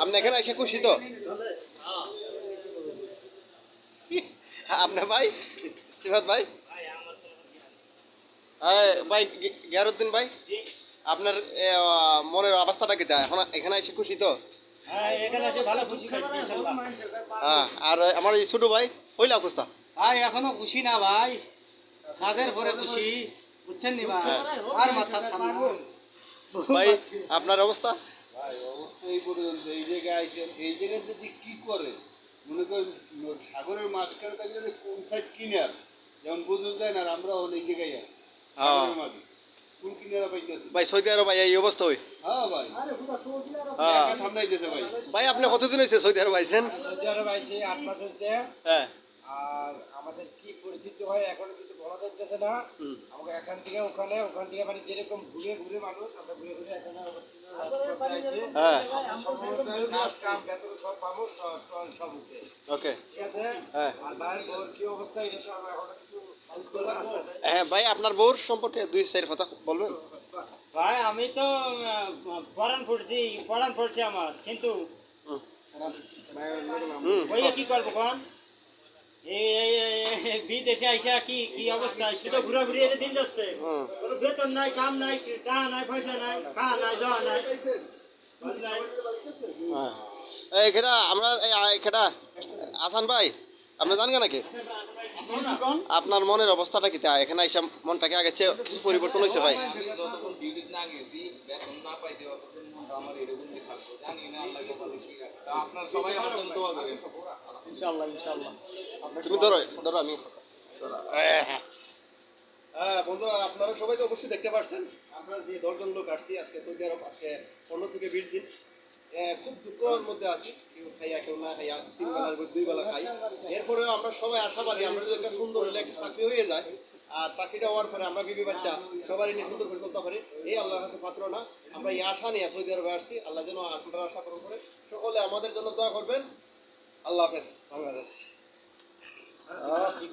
আপনি এখানে এসে খুশি তো? আপনার ভাই সিফাত ভাই, ভাই গিয়ারউদ্দিন ভাই, আপনার মনের অবস্থাটা কি এখন এখানে এসে খুশি তো? হ্যাঁ, এখানে এসে ভালো খুশি পাইছি ইনশাআল্লাহ। হ্যাঁ, আর আমার এই ছোট ভাই হইলা অবস্থা? ভাই এখনো খুশি না ভাই, কাজের পরে খুশি, বুঝছেন নি ভাই? আর মাথা ঠান্ডা। ভাই আপনার অবস্থা? ভাই অবস্থা এই পর্যন্ত এই জায়গায় আইসেন, এই জায়গায় যদি কি করে মনে করেন সাগরের মাঝখানে থাকলে যে কোন সাইড কিনার যেমন বোঝন যায় না, আর আমরা অনেক জায়গায় আছি সাগরের মাঝে কোন কিনারা পাইতেছি। ভাই সৌদি আরব ভাই এই অবস্থা হই? হ্যাঁ ভাই, হ্যাঁ ঠান্ডাই দিয়েছে ভাই। ভাই আপনি কতদিন হয়েছে সৌদি আরব আইছেন? সৌদি আরব আইছি 8 মাস হয়েছে। হ্যাঁ। আর আমাদের কি পরিস্থিতি হয় এখনো কিছু বলা যাচ্ছে না। আমাকে এখান থেকে ওখানে, ওখান থেকে মানে যেরকম ঘুরে ঘুরে মানুষ, আমরা ঘুরে ঘুরে এখানে অবস্থিত আছি। হ্যাঁ কাজ কাম বেতন সব পাবো, সব উঠে। ওকে। ঠিক আছে? হ্যাঁ আর ভাইয়ের বউর কি অবস্থা এটা তো আমরা এখনো কিছু বুঝতে পারছি না। হ্যাঁ ভাই আপনার বউর সম্পর্কে দুই চার কথা বলবেন? ভাই আমি তো পড়ান পড়ছি আমার, কিন্তু ভাইয়া কি করবো কোন এই বিদেশে আইসা কি কি অবস্থা, শুধু ঘোরাঘুরি এর দিন যাচ্ছে। কোনো বেতন নাই, কাম নাই, টাকা নাই, পয়সা নাই, খাওয়া নাই, দাওয়া নাই। এখানে আমরা এখানে আসান ভাই আপনি জানেন নাকি আপনার মনের অবস্থাটা কি তা? এখানে এসে মনটাকে আগের চেয়ে কিছু পরিবর্তন হয়েছে ভাই? আমি যতক্ষণ ডিউটি না গেছি, বেতন না পাইছি, ততক্ষণ মনটা আমার এরকমই থাকতো। জানি না আল্লাহ কপালে কি আছে। তা আপনারা সবাই আমার জন্য দোয়া করেন। ইনশাআল্লাহ ইনশাআল্লাহ। তুমি ধরো ধরো আমি হ্যাঁ বন্ধুরা, আপনারা সবাই তো অবশ্যই দেখতে পাচ্ছেন আমরা যে 10 জন লোক আসছি আজকে সৌদি আরব, আজকে 15 থেকে 20 দিন। খুব দুঃখের মধ্যে আছি, কেউ খাইয়া কেউ না খাইয়া, 3 বেলার 2 বেলা খাই। এরপরেও আমরা সবাই আশাবাদী আমরা যদি একটা সুন্দর হলে একটা চাকরি হয়ে যায়, আর চাকরিটা হওয়ার পরে আমরা বিবি বাচ্চা সবারই নিয়ে সুন্দর করে চলতে পারি, এই আল্লাহর কাছে পাত্র না। আমরা এই আশা নিয়ে সৌদি আরবে আসছি, আল্লাহ যেন আপনারা আশা পূরণ করে। সকলে আমাদের জন্য দোয়া করবেন। আল্লাহ হাফেজ। বাংলাদেশ।